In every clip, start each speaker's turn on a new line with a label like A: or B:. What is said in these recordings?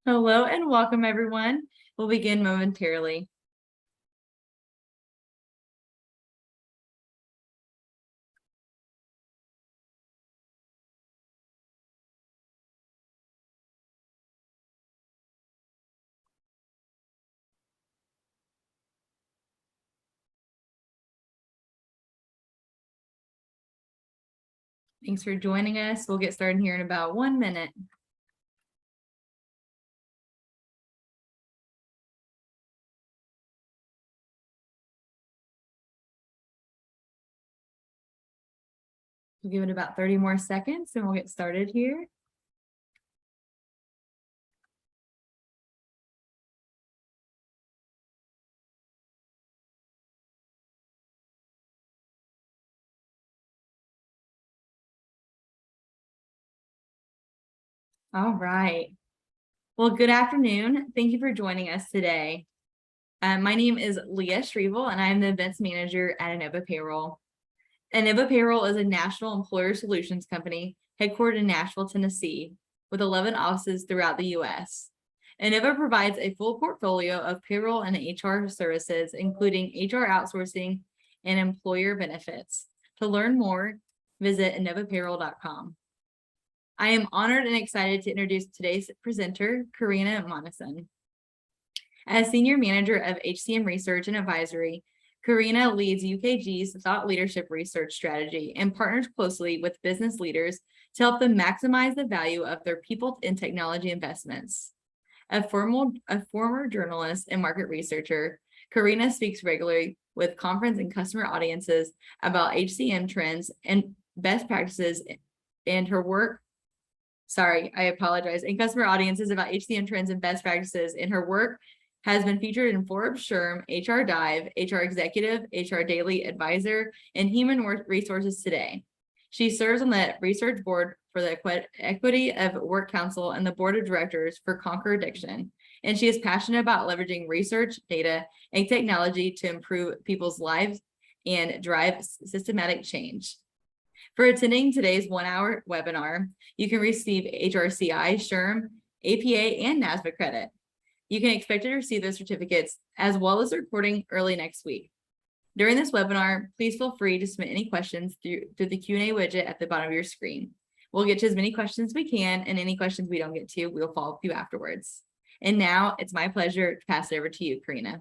A: Hello and welcome, everyone. We'll begin momentarily. Thanks for joining us. We'll get started here in about 1 minute. We'll give it about 30 more seconds and we'll get started here. All right. Well, good afternoon. Thank you for joining us today. My name is Leah Shrivel, and I am the events manager at Innova Payroll. Innova Payroll is a national employer solutions company headquartered in Nashville, Tennessee, with 11 offices throughout the U.S. Innova provides a full portfolio of payroll and HR services, including HR outsourcing and employer benefits. To learn more, visit innovapayroll.com. I am honored and excited to introduce today's presenter, Karina Monesson. As Senior Manager of HCM Research and Advisory, Karina leads UKG's thought leadership research strategy and partners closely with business leaders to help them maximize the value of their people and technology investments. A former journalist and market researcher, Karina speaks regularly with conference and customer audiences about HCM trends and best practices, and her work and customer audiences about HCM trends and best practices in her work has been featured in Forbes, SHRM, HR Dive, HR Executive, HR Daily Advisor, and Human Resources Today. She serves on the research board for the Equity of Work Council and the board of directors for Conquer Addiction. And she is passionate about leveraging research, data, and technology to improve people's lives and drive systematic change. For attending today's 1-hour webinar, you can receive HRCI, SHRM, APA, and NASBA credit. You can expect to receive those certificates as well as the recording early next week. During this webinar, please feel free to submit any questions through the Q&A widget at the bottom of your screen. We'll get to as many questions as we can, and any questions we don't get to, we'll follow up with you afterwards. And now it's my pleasure to pass it over to you, Karina.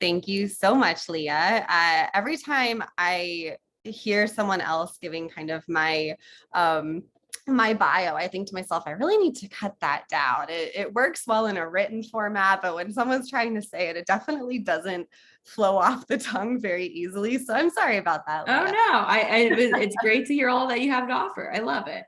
B: Thank you so much, Leah. Every time I hear someone else giving kind of my bio, I think to myself, I really need to cut that down. It works well in a written format, but when someone's trying to say it, it definitely doesn't flow off the tongue very easily. So I'm sorry about that, Leah.
A: Oh no, it's great to hear all that you have to offer. I love it.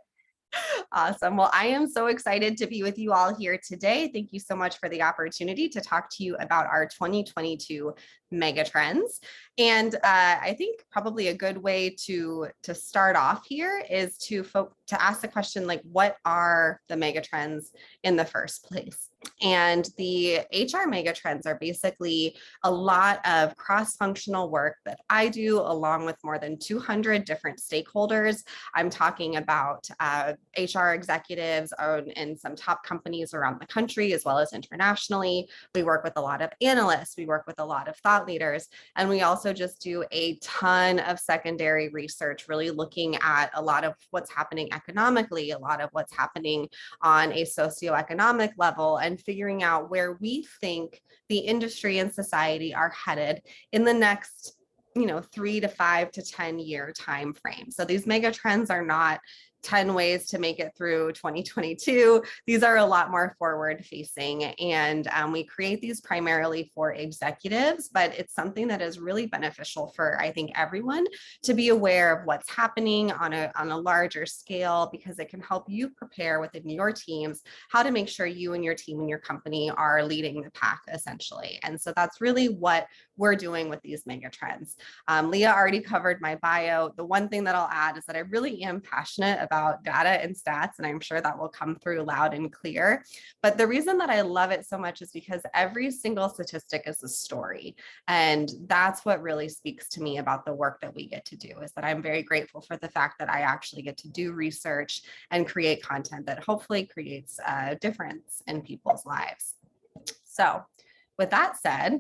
B: Awesome. Well, I am so excited to be with you all here today. Thank you so much for the opportunity to talk to you about our 2022 Megatrends. And I think probably a good way to start off here is to ask the question, like, what are the Megatrends in the first place? And the HR Megatrends are basically a lot of cross-functional work that I do along with more than 200 different stakeholders. I'm talking about HR executives in some top companies around the country as well as internationally. We work with a lot of analysts, we work with a lot of thought leaders, and we also just do a ton of secondary research, really looking at a lot of what's happening economically, a lot of what's happening on a socioeconomic level, and figuring out where we think the industry and society are headed in the next 3 to 5 to 10 year time frame. So these mega trends are not 10 ways to make it through 2022. These are a lot more forward facing, and we create these primarily for executives, but it's something that is really beneficial for, I think, everyone to be aware of what's happening on a larger scale, because it can help you prepare within your teams how to make sure you and your team and your company are leading the pack, essentially. And so that's really what we're doing with these mega trends. Leah already covered my bio. The one thing that I'll add is that I really am passionate about data and stats, and I'm sure that will come through loud and clear. But the reason that I love it so much is because every single statistic is a story. And that's what really speaks to me about the work that we get to do, is that I'm very grateful for the fact that I actually get to do research and create content that hopefully creates a difference in people's lives. So with that said,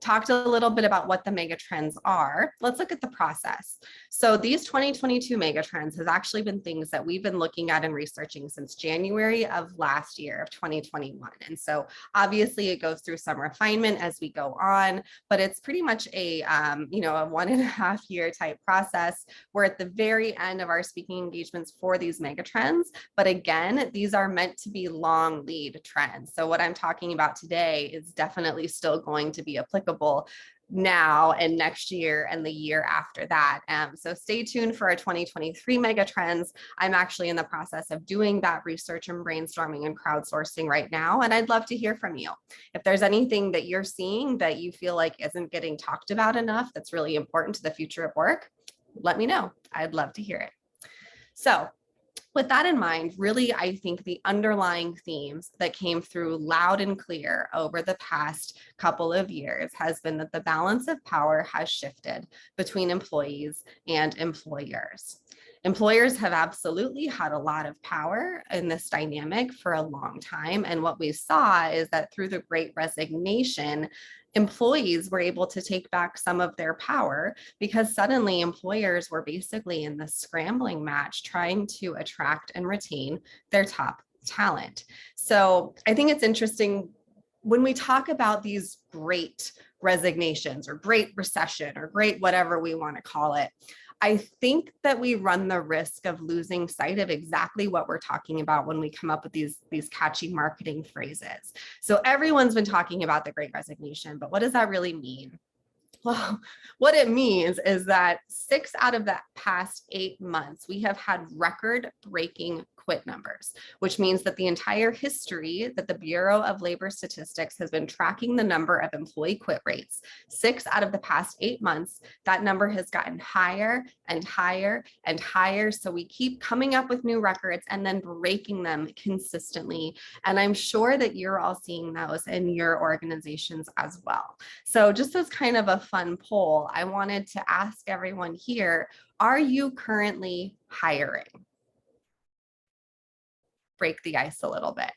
B: talked a little bit about what the mega trends are. Let's look at the process. So these 2022 mega trends has actually been things that we've been looking at and researching since January of last year of 2021. And so obviously it goes through some refinement as we go on, but it's pretty much a 1.5 year type process. We're at the very end of our speaking engagements for these mega trends. But again, these are meant to be long lead trends. So what I'm talking about today is definitely still going to be applicable now and next year and the year after that. So stay tuned for our 2023 mega trends. I'm actually in the process of doing that research and brainstorming and crowdsourcing right now. And I'd love to hear from you. If there's anything that you're seeing that you feel like isn't getting talked about enough, that's really important to the future of work, let me know. I'd love to hear it. So with that in mind, really, I think the underlying themes that came through loud and clear over the past couple of years has been that the balance of power has shifted between employees and employers. Employers have absolutely had a lot of power in this dynamic for a long time. And what we saw is that through the Great Resignation, employees were able to take back some of their power because suddenly employers were basically in this scrambling match trying to attract and retain their top talent. So I think it's interesting when we talk about these great resignations or great recession or great whatever we want to call it. I think that we run the risk of losing sight of exactly what we're talking about when we come up with these catchy marketing phrases. So everyone's been talking about the Great Resignation, but what does that really mean? Well, what it means is that 6 out of the past 8 months, we have had record-breaking quit numbers, which means that the entire history that the Bureau of Labor Statistics has been tracking the number of employee quit rates, 6 out of the past 8 months, that number has gotten higher and higher and higher. So we keep coming up with new records and then breaking them consistently. And I'm sure that you're all seeing those in your organizations as well. So just as kind of a fun poll, I wanted to ask everyone here, are you currently hiring? Break the ice a little bit.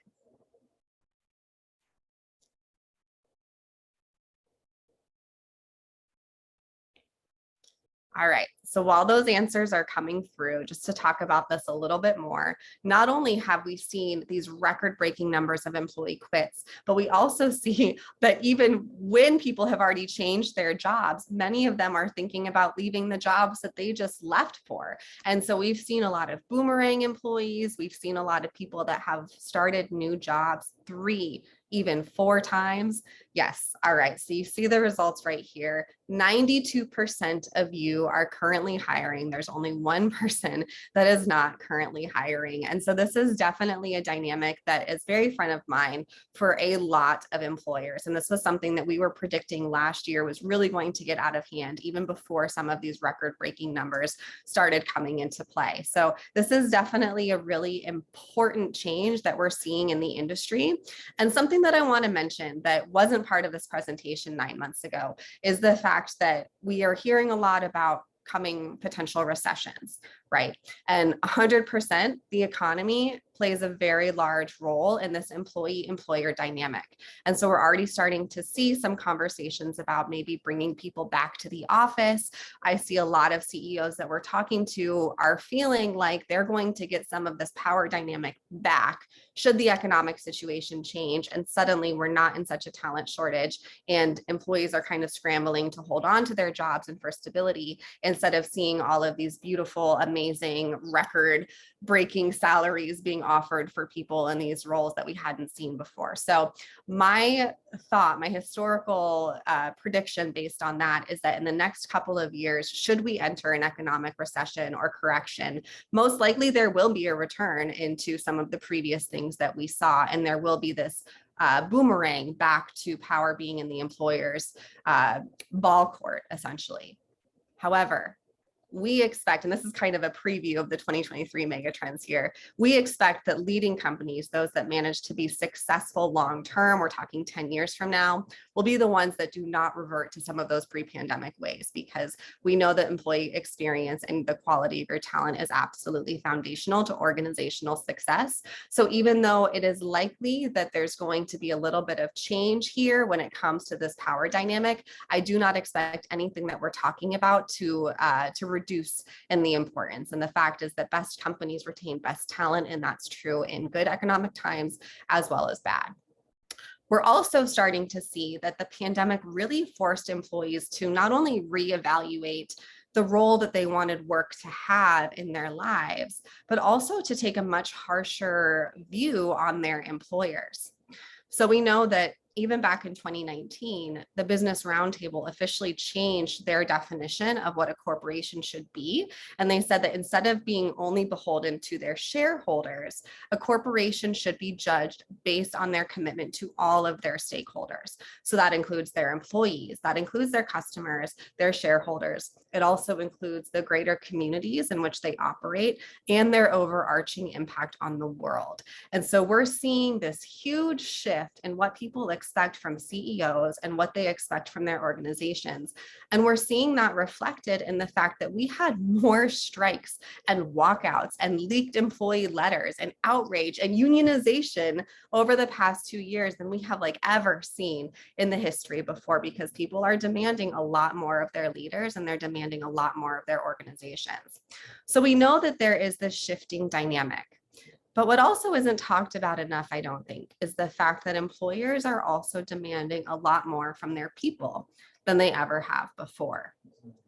B: All right, so while those answers are coming through, just to talk about this a little bit more, not only have we seen these record-breaking numbers of employee quits, but we also see that even when people have already changed their jobs, many of them are thinking about leaving the jobs that they just left for. And so we've seen a lot of boomerang employees. We've seen a lot of people that have started new jobs 3, even 4 times. Yes. All right. So you see the results right here. 92% of you are currently hiring. There's only 1 person that is not currently hiring. And so this is definitely a dynamic that is very front of mind for a lot of employers. And this was something that we were predicting last year was really going to get out of hand even before some of these record-breaking numbers started coming into play. So this is definitely a really important change that we're seeing in the industry. And something that I want to mention that wasn't part of this presentation 9 months ago is the fact that we are hearing a lot about coming potential recessions, right? And 100%, the economy plays a very large role in this employee-employer dynamic. And so we're already starting to see some conversations about maybe bringing people back to the office. I see a lot of CEOs that we're talking to are feeling like they're going to get some of this power dynamic back should the economic situation change. And suddenly we're not in such a talent shortage and employees are kind of scrambling to hold on to their jobs and for stability instead of seeing all of these beautiful, amazing, record-breaking salaries being offered for people in these roles that we hadn't seen before. So my thought, my historical prediction based on that is that in the next couple of years, should we enter an economic recession or correction, most likely there will be a return into some of the previous things that we saw, and there will be this boomerang back to power being in the employer's ball court, essentially. However, we expect, and this is kind of a preview of the 2023 megatrends here, we expect that leading companies, those that manage to be successful long-term, we're talking 10 years from now, will be the ones that do not revert to some of those pre-pandemic ways, because we know that employee experience and the quality of your talent is absolutely foundational to organizational success. So even though it is likely that there's going to be a little bit of change here when it comes to this power dynamic, I do not expect anything that we're talking about to reduce in the importance. And the fact is that best companies retain best talent, and that's true in good economic times as well as bad. We're also starting to see that the pandemic really forced employees to not only reevaluate the role that they wanted work to have in their lives, but also to take a much harsher view on their employers. So we know that even back in 2019, the Business Roundtable officially changed their definition of what a corporation should be. And they said that instead of being only beholden to their shareholders, a corporation should be judged based on their commitment to all of their stakeholders. So that includes their employees, that includes their customers, their shareholders. It also includes the greater communities in which they operate and their overarching impact on the world. And so we're seeing this huge shift in what people expect from CEOs and what they expect from their organizations. And we're seeing that reflected in the fact that we had more strikes and walkouts and leaked employee letters and outrage and unionization over the past 2 years than we have ever seen in the history before, because people are demanding a lot more of their leaders and they're demanding a lot more of their organizations. So we know that there is this shifting dynamic. But what also isn't talked about enough, I don't think, is the fact that employers are also demanding a lot more from their people than they ever have before.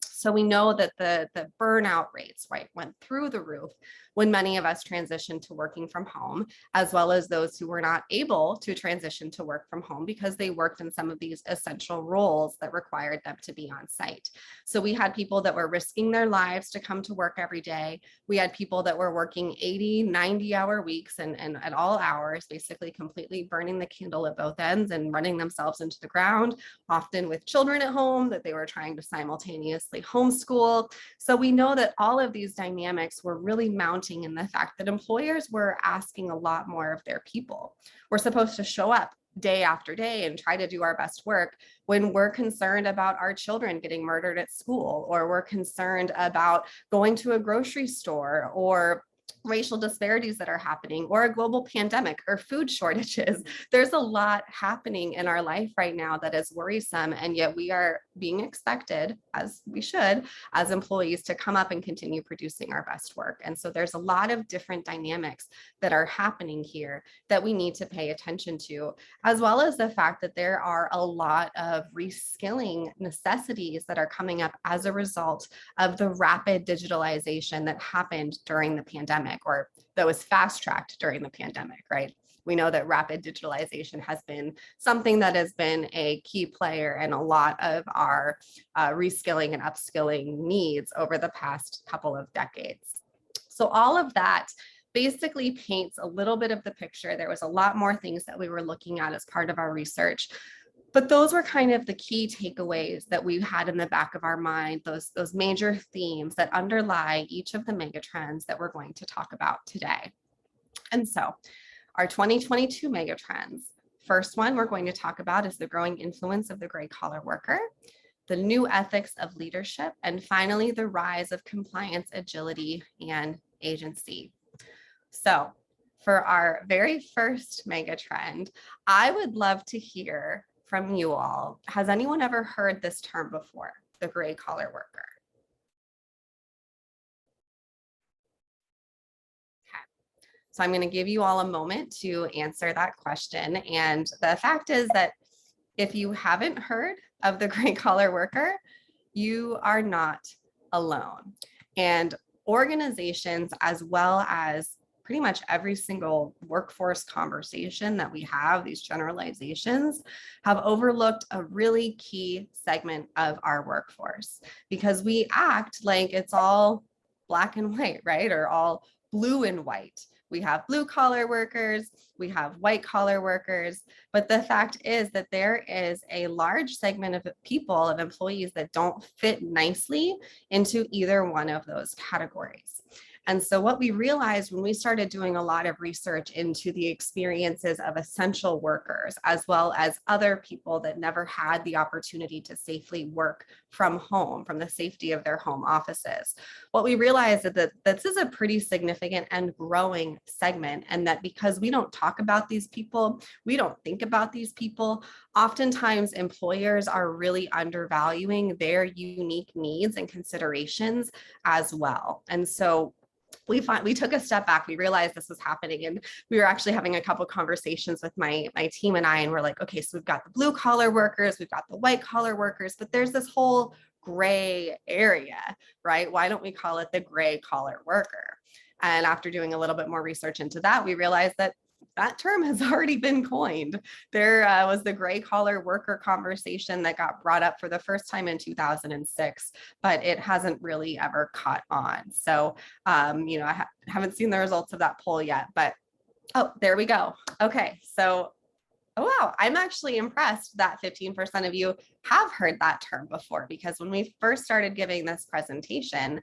B: So we know that the burnout rates, went through the roof when many of us transitioned to working from home, as well as those who were not able to transition to work from home because they worked in some of these essential roles that required them to be on site. So we had people that were risking their lives to come to work every day. We had people that were working 80, 90-hour weeks and at all hours, basically completely burning the candle at both ends and running themselves into the ground, often with children at home that they were trying to simultaneously homeschool. So we know that all of these dynamics were really mounting in the fact that employers were asking a lot more of their people. We're supposed to show up day after day and try to do our best work when we're concerned about our children getting murdered at school, or we're concerned about going to a grocery store, or racial disparities that are happening, or a global pandemic, or food shortages. There's a lot happening in our life right now that is worrisome, and yet we are being expected, as we should, as employees, to come up and continue producing our best work. And so there's a lot of different dynamics that are happening here that we need to pay attention to, as well as the fact that there are a lot of reskilling necessities that are coming up as a result of the rapid digitalization that happened during the pandemic, or that was fast-tracked during the pandemic, right? We know that rapid digitalization has been something that has been a key player in a lot of our reskilling and upskilling needs over the past couple of decades. So all of that basically paints a little bit of the picture. There was a lot more things that we were looking at as part of our research, but those were kind of the key takeaways that we had in the back of our mind, those major themes that underlie each of the megatrends that we're going to talk about today. And so our 2022 megatrends, first one we're going to talk about is the growing influence of the gray collar worker, the new ethics of leadership, and finally, the rise of compliance, agility, and agency. So for our very first megatrend, I would love to hear from you all. Has anyone ever heard this term before, the gray collar worker? Okay. So I'm going to give you all a moment to answer that question. And the fact is that if you haven't heard of the gray collar worker, you are not alone. And organizations, as well as pretty much every single workforce conversation that we have, these generalizations, have overlooked a really key segment of our workforce, because we act like it's all black and white, right? Or all blue and white. we have blue collar workers, we have white collar workers, but the fact is that there is a large segment of people, of employees that don't fit nicely into either one of those categories. And so what we realized when we started doing a lot of research into the experiences of essential workers, as well as other people that never had the opportunity to safely work from home, from the safety of their home offices, what we realized is that this is a pretty significant and growing segment, and that because we don't talk about these people, we don't think about these people, oftentimes employers are really undervaluing their unique needs and considerations as well. And so we took a step back. We realized this was happening, and we were actually having a couple conversations with my team and I, and we're like, okay, so we've got the blue collar workers, we've got the white collar workers, but there's this whole gray area, right? Why don't we call it the gray collar worker? And after doing a little bit more research into that, we realized that that term has already been coined. There was the gray collar worker conversation that got brought up for the first time in 2006, but it hasn't really ever caught on. So, I haven't seen the results of that poll yet, but oh, there we go. Okay, so oh, wow, I'm actually impressed that 15% of you have heard that term before, because when we first started giving this presentation,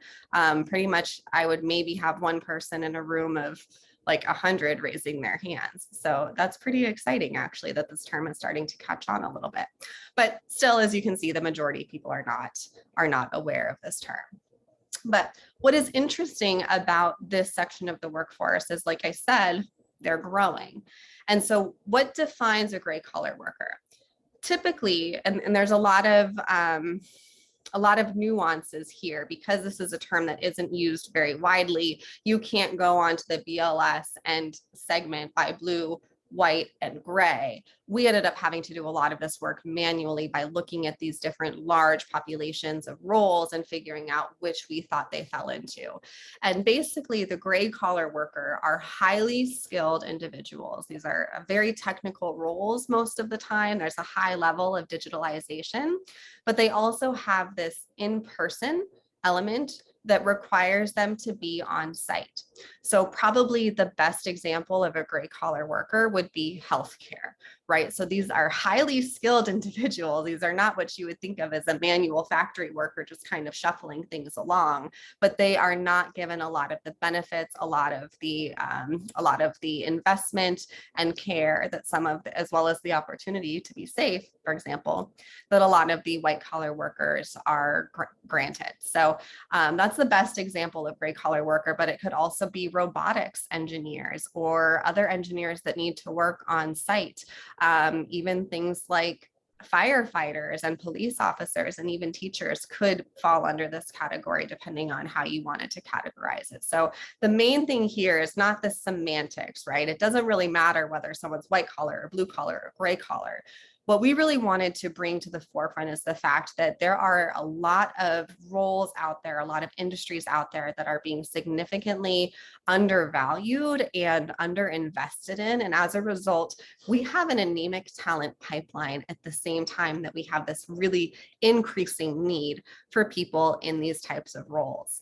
B: pretty much I would maybe have one person in a room of like 100 raising their hands. So that's pretty exciting, actually, that this term is starting to catch on a little bit. But still, as you can see, the majority of people are not aware of this term. But what is interesting about this section of the workforce is, like I said, they're growing. And so what defines a gray collar worker? Typically, and there's a lot of nuances here, because this is a term that isn't used very widely. You can't go onto the BLS and segment by blue, white, and gray. We ended up having to do a lot of this work manually by looking at these different large populations of roles and figuring out which we thought they fell into. And basically, the gray collar worker are highly skilled individuals. These are very technical roles most of the time. There's a high level of digitalization, but they also have this in-person element that requires them to be on site. So probably the best example of a gray collar worker would be healthcare, right? So these are highly skilled individuals. These are not what you would think of as a manual factory worker just kind of shuffling things along, but they are not given a lot of the benefits, a lot of the investment and care that as well as the opportunity to be safe, for example, that a lot of the white collar workers are granted. So that's the best example of gray collar worker, but it could also be robotics engineers or other engineers that need to work on site. Even things like firefighters and police officers and even teachers could fall under this category, depending on how you wanted to categorize it. So the main thing here is not the semantics, right? It doesn't really matter whether someone's white collar or blue collar or gray collar. What we really wanted to bring to the forefront is the fact that there are a lot of roles out there, a lot of industries out there that are being significantly undervalued and underinvested in. And as a result, we have an anemic talent pipeline at the same time that we have this really increasing need for people in these types of roles.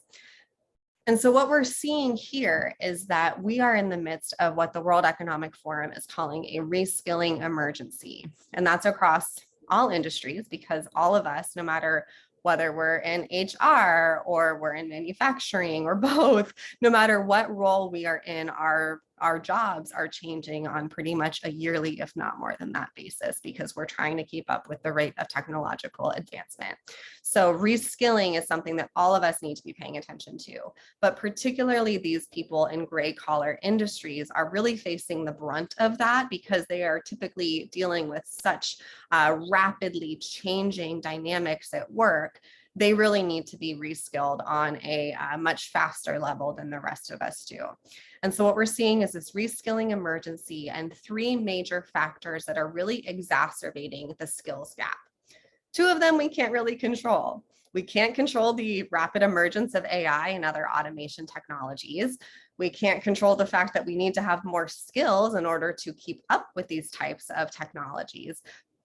B: And so what we're seeing here is that we are in the midst of what the World Economic Forum is calling a reskilling emergency. And that's across all industries, because all of us, no matter whether we're in HR or we're in manufacturing or both, no matter what role we are in, our jobs are changing on pretty much a yearly, if not more than that basis, because we're trying to keep up with the rate of technological advancement. So reskilling is something that all of us need to be paying attention to, but particularly these people in gray collar industries are really facing the brunt of that, because they are typically dealing with such rapidly changing dynamics at work. They really need to be reskilled on a much faster level than the rest of us do. And so what we're seeing is this reskilling emergency and three major factors that are really exacerbating the skills gap. Two of them we can't really control. We can't control the rapid emergence of AI and other automation technologies. We can't control the fact that we need to have more skills in order to keep up with these types of technologies.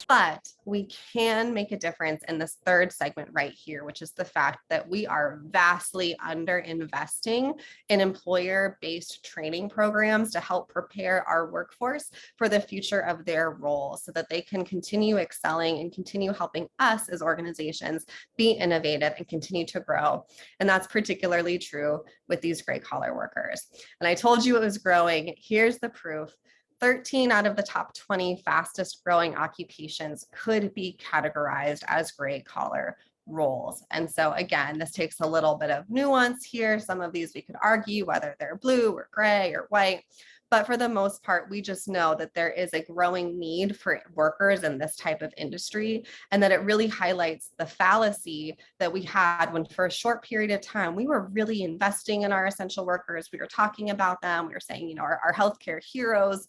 B: But we can make a difference in this third segment right here, which is the fact that we are vastly under investing in employer-based training programs to help prepare our workforce for the future of their roles so that they can continue excelling and continue helping us as organizations be innovative and continue to grow. And that's particularly true with these gray collar workers. And I told you it was growing. Here's the proof. 13 out of the top 20 fastest growing occupations could be categorized as gray collar roles. And so again, this takes a little bit of nuance here. Some of these we could argue whether they're blue or gray or white, but for the most part, we just know that there is a growing need for workers in this type of industry, and that it really highlights the fallacy that we had when for a short period of time, we were really investing in our essential workers. We were talking about them. We were saying, you know, our healthcare heroes.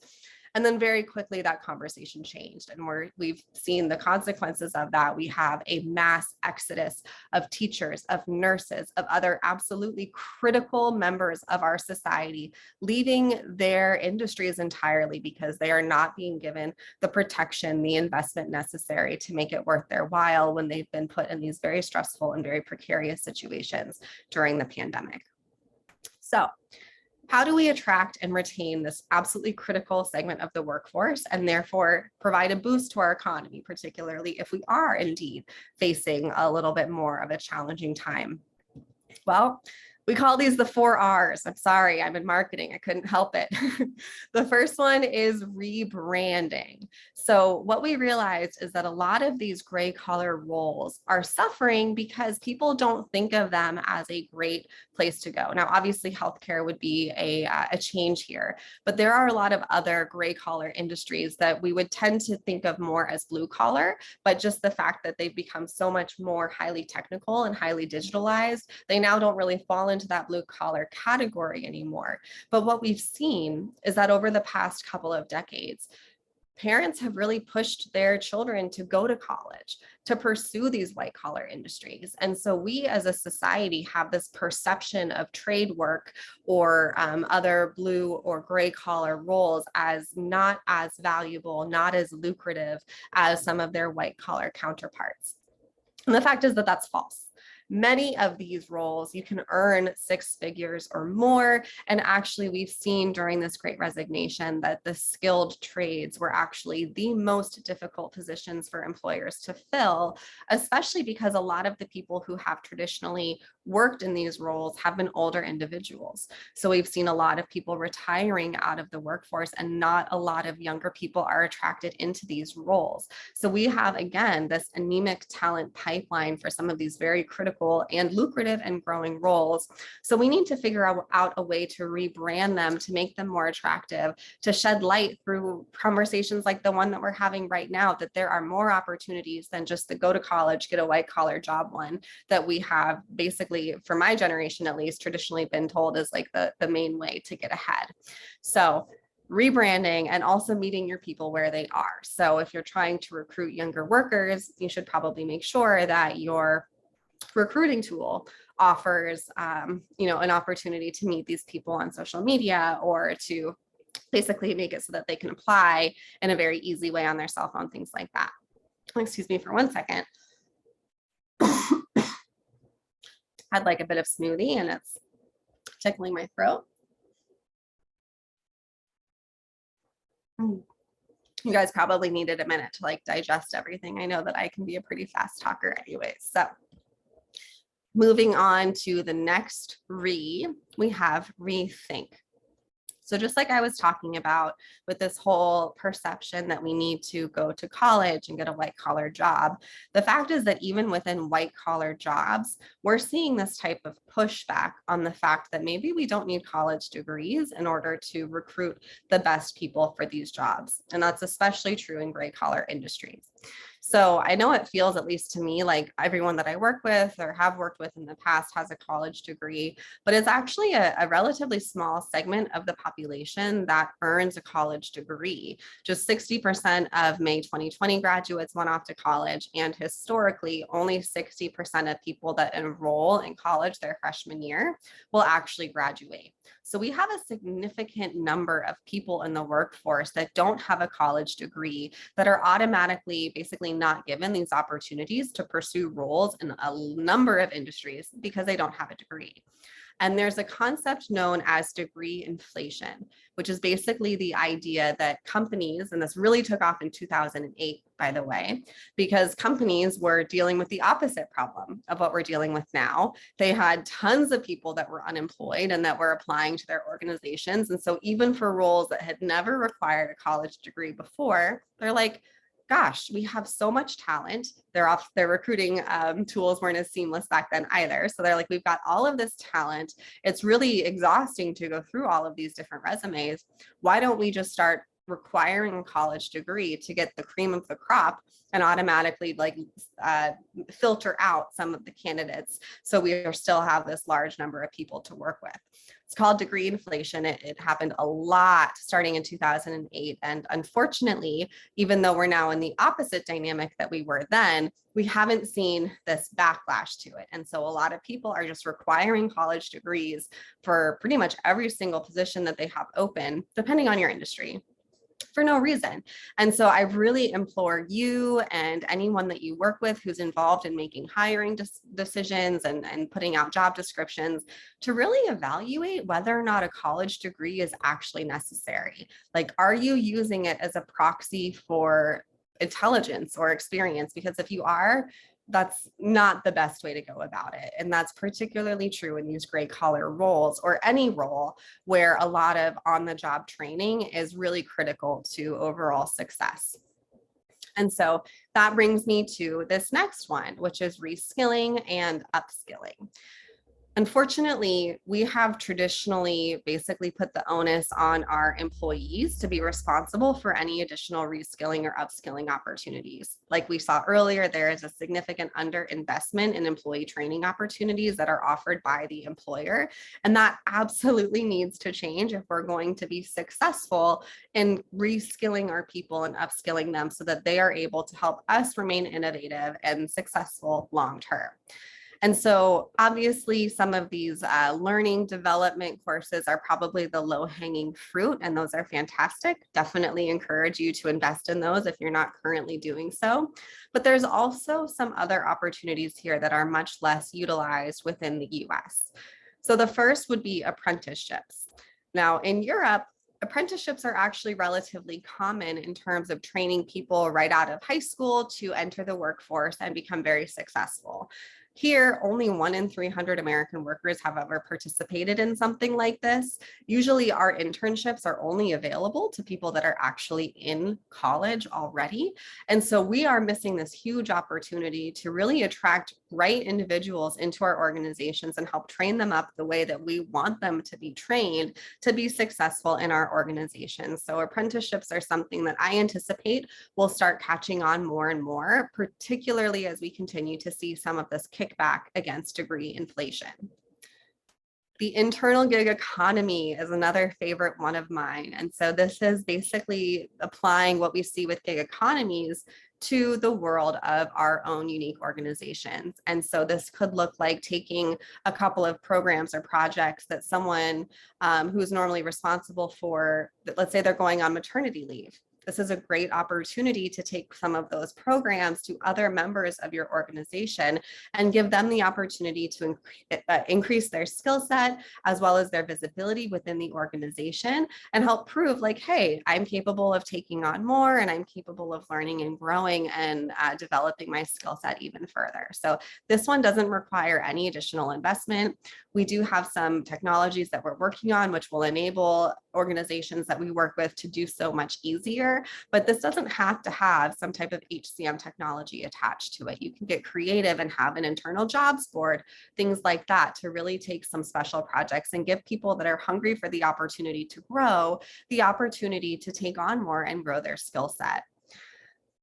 B: And then very quickly that conversation changed, and we've seen the consequences of that. We have a mass exodus of teachers, of nurses, of other absolutely critical members of our society, leaving their industries entirely because they are not being given the protection, the investment necessary to make it worth their while when they've been put in these very stressful and very precarious situations during the pandemic. So, how do we attract and retain this absolutely critical segment of the workforce and therefore provide a boost to our economy, particularly if we are indeed facing a little bit more of a challenging time? Well, we call these the 4 R's. I'm sorry, I'm in marketing. I couldn't help it. The first one is rebranding. So what we realized is that a lot of these gray collar roles are suffering because people don't think of them as a great place to go. Now, obviously, healthcare would be a change here, but there are a lot of other gray collar industries that we would tend to think of more as blue collar, but just the fact that they've become so much more highly technical and highly digitalized, they now don't really fall into that blue collar category anymore. But what we've seen is that over the past couple of decades, parents have really pushed their children to go to college, to pursue these white collar industries. And so we as a society have this perception of trade work or other blue or gray collar roles as not as valuable, not as lucrative as some of their white collar counterparts. And the fact is that that's false. Many of these roles, you can earn 6 figures or more. And actually, we've seen during this great resignation that the skilled trades were actually the most difficult positions for employers to fill, especially because a lot of the people who have traditionally worked in these roles have been older individuals. So we've seen a lot of people retiring out of the workforce, and not a lot of younger people are attracted into these roles. So we have, again, this anemic talent pipeline for some of these very critical and lucrative and growing roles. So we need to figure out a way to rebrand them, to make them more attractive, to shed light through conversations like the one that we're having right now, that there are more opportunities than just the go to college, get a white collar job one that we have basically, for my generation at least, traditionally been told is like the main way to get ahead. So rebranding and also meeting your people where they are. So if you're trying to recruit younger workers, you should probably make sure that your recruiting tool offers an opportunity to meet these people on social media, or to basically make it so that they can apply in a very easy way on their cell phone, things like that. Excuse me for 1 second. Had like a bit of smoothie and it's tickling my throat. You guys probably needed a minute to like digest everything. I know that I can be a pretty fast talker anyway. So moving on to the next we have rethink. So just like I was talking about with this whole perception that we need to go to college and get a white collar job, the fact is that even within white collar jobs, we're seeing this type of pushback on the fact that maybe we don't need college degrees in order to recruit the best people for these jobs. And that's especially true in gray collar industries. So I know it feels, at least to me, like everyone that I work with or have worked with in the past has a college degree, but it's actually a relatively small segment of the population that earns a college degree. Just 60% of May 2020 graduates went off to college, and historically, only 60% of people that enroll in college their freshman year will actually graduate. So we have a significant number of people in the workforce that don't have a college degree, that are automatically basically not given these opportunities to pursue roles in a number of industries because they don't have a degree. And there's a concept known as degree inflation, which is basically the idea that companies, and this really took off in 2008, by the way, because companies were dealing with the opposite problem of what we're dealing with now. They had tons of people that were unemployed and that were applying to their organizations. And so even for roles that had never required a college degree before, they're like, gosh, we have so much talent. Their recruiting tools weren't as seamless back then either. So they're like, we've got all of this talent. It's really exhausting to go through all of these different resumes. Why don't we just start requiring a college degree to get the cream of the crop and automatically filter out some of the candidates, so we still have this large number of people to work with? It's called degree inflation. It happened a lot starting in 2008. And unfortunately, even though we're now in the opposite dynamic that we were then, we haven't seen this backlash to it. And so a lot of people are just requiring college degrees for pretty much every single position that they have open, depending on your industry, for no reason. And so I really implore you and anyone that you work with who's involved in making hiring decisions and putting out job descriptions to really evaluate whether or not a college degree is actually necessary. Like, are you using it as a proxy for intelligence or experience? Because if you are, that's not the best way to go about it. And that's particularly true in these gray collar roles, or any role where a lot of on-the-job training is really critical to overall success. And so that brings me to this next one, which is reskilling and upskilling. Unfortunately, we have traditionally basically put the onus on our employees to be responsible for any additional reskilling or upskilling opportunities. Like we saw earlier, there is a significant underinvestment in employee training opportunities that are offered by the employer. And that absolutely needs to change if we're going to be successful in reskilling our people and upskilling them so that they are able to help us remain innovative and successful long term. And so obviously some of these learning development courses are probably the low-hanging fruit, and those are fantastic. Definitely encourage you to invest in those if you're not currently doing so. But there's also some other opportunities here that are much less utilized within the US. So the first would be apprenticeships. Now in Europe, apprenticeships are actually relatively common in terms of training people right out of high school to enter the workforce and become very successful. Here, only 1 in 300 American workers have ever participated in something like this. Usually our internships are only available to people that are actually in college already. And so we are missing this huge opportunity to really attract right individuals into our organizations and help train them up the way that we want them to be trained to be successful in our organizations. So apprenticeships are something that I anticipate will start catching on more and more, particularly as we continue to see some of this kickback against degree inflation. The internal gig economy is another favorite one of mine. And so this is basically applying what we see with gig economies to the world of our own unique organizations. And so this could look like taking a couple of programs or projects that someone who's normally responsible for, let's say they're going on maternity leave. This is a great opportunity to take some of those programs to other members of your organization and give them the opportunity to increase their skill set as well as their visibility within the organization, and help prove like, hey, I'm capable of taking on more, and I'm capable of learning and growing and developing my skill set even further. So this one doesn't require any additional investment. We do have some technologies that we're working on, which will enable organizations that we work with to do so much easier. But this doesn't have to have some type of HCM technology attached to it. You can get creative and have an internal jobs board, things like that, to really take some special projects and give people that are hungry for the opportunity to grow the opportunity to take on more and grow their skill set.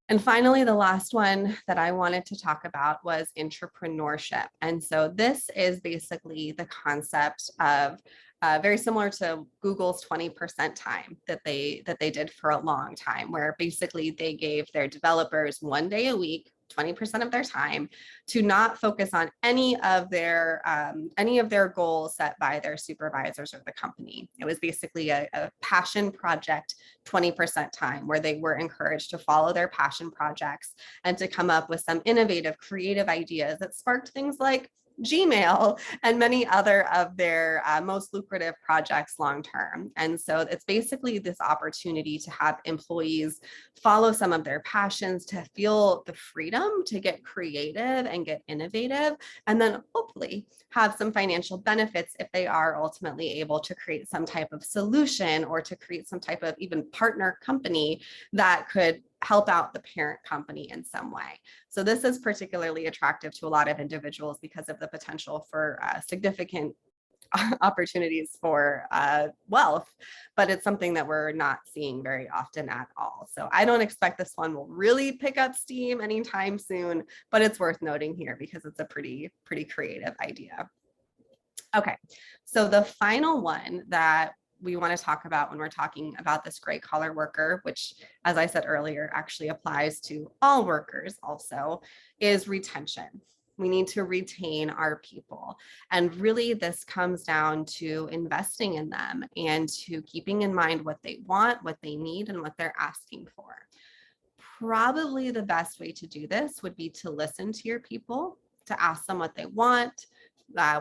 B: And finally, the last one that I wanted to talk about was entrepreneurship. And so this is basically the concept of very similar to Google's 20% time that they did for a long time, where basically they gave their developers 1 day a week, 20% of their time, to not focus on any of their goals set by their supervisors or the company. It was basically a passion project, 20% time, where they were encouraged to follow their passion projects and to come up with some innovative, creative ideas that sparked things like Gmail and many other of their most lucrative projects long term. And so it's basically this opportunity to have employees follow some of their passions, to feel the freedom to get creative and get innovative, and then hopefully have some financial benefits if they are ultimately able to create some type of solution or to create some type of even partner company that could help out the parent company in some way. So this is particularly attractive to a lot of individuals because of the potential for significant opportunities for wealth, but it's something that we're not seeing very often at all. So I don't expect this one will really pick up steam anytime soon, but it's worth noting here because it's a pretty creative idea. Okay, so the final one that we want to talk about when we're talking about this gray collar worker, which, as I said earlier, actually applies to all workers also, is retention. We need to retain our people. And really, this comes down to investing in them and to keeping in mind what they want, what they need, and what they're asking for. Probably the best way to do this would be to listen to your people, to ask them what they want,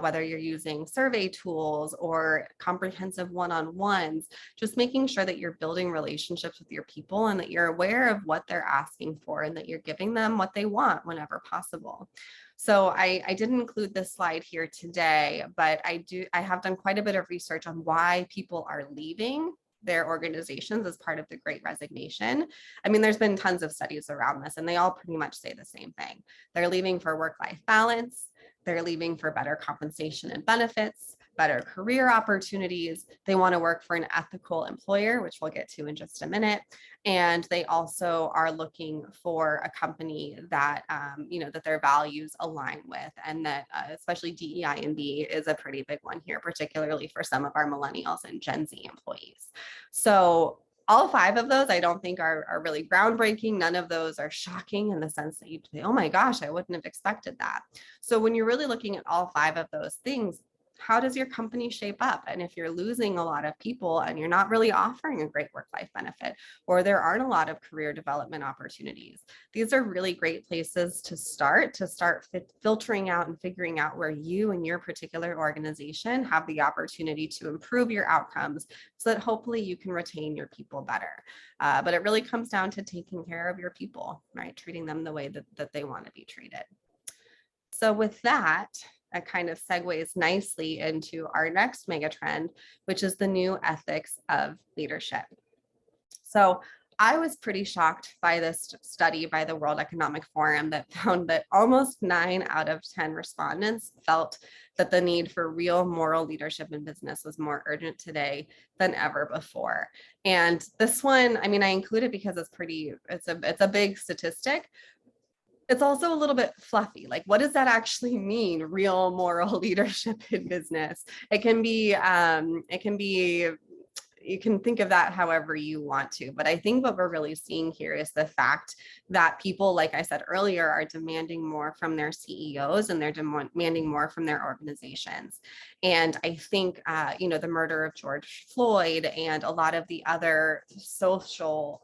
B: whether you're using survey tools or comprehensive one-on-ones, just making sure that you're building relationships with your people and that you're aware of what they're asking for and that you're giving them what they want whenever possible. So I didn't include this slide here today, but I have done quite a bit of research on why people are leaving their organizations as part of the Great Resignation. I mean, there's been tons of studies around this, and they all pretty much say the same thing. They're leaving for work-life balance. They're leaving for better compensation and benefits, better career opportunities. They want to work for an ethical employer, which we'll get to in just a minute. And they also are looking for a company that, that their values align with, and that especially DEI and B is a pretty big one here, particularly for some of our millennials and Gen Z employees. So all 5 of those I don't think are really groundbreaking. None of those are shocking in the sense that you'd say, oh my gosh, I wouldn't have expected that. So when you're really looking at all 5 of those things, how does your company shape up? And if you're losing a lot of people and you're not really offering a great work-life benefit, or there aren't a lot of career development opportunities, these are really great places to start filtering out and figuring out where you and your particular organization have the opportunity to improve your outcomes so that hopefully you can retain your people better. But it really comes down to taking care of your people, right? Treating them the way that they want to be treated. So with that, it kind of segues nicely into our next megatrend, which is the new ethics of leadership. So I was pretty shocked by this study by the World Economic Forum that found that almost 9 out of 10 respondents felt that the need for real moral leadership in business was more urgent today than ever before. And this one, I mean, I include it because it's a big statistic. It's also a little bit fluffy. Like, what does that actually mean? Real moral leadership in business. It can be, you can think of that however you want to. But I think what we're really seeing here is the fact that people, like I said earlier, are demanding more from their CEOs and they're demanding more from their organizations. And I think, the murder of George Floyd and a lot of the other social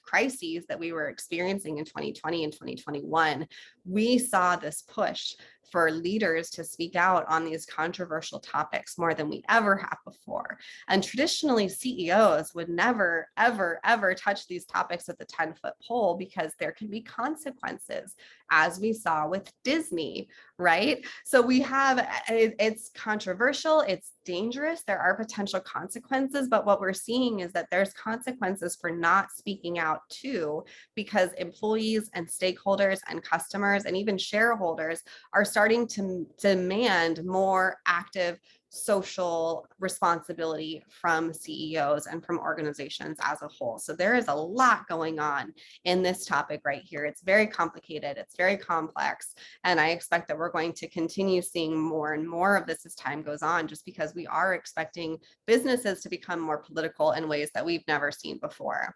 B: crises that we were experiencing in 2020 and 2021, we saw this push for leaders to speak out on these controversial topics more than we ever have before. And traditionally, CEOs would never, ever, ever touch these topics at the 10-foot pole because there can be consequences, as we saw with Disney, right? So we have, it's controversial, it's dangerous, there are potential consequences, but what we're seeing is that there's consequences for not speaking out too, because employees and stakeholders and customers customers, and even shareholders are starting to demand more active social responsibility from CEOs and from organizations as a whole. So there is a lot going on in this topic right here. It's very complicated, it's very complex, and I expect that we're going to continue seeing more and more of this as time goes on, just because we are expecting businesses to become more political in ways that we've never seen before.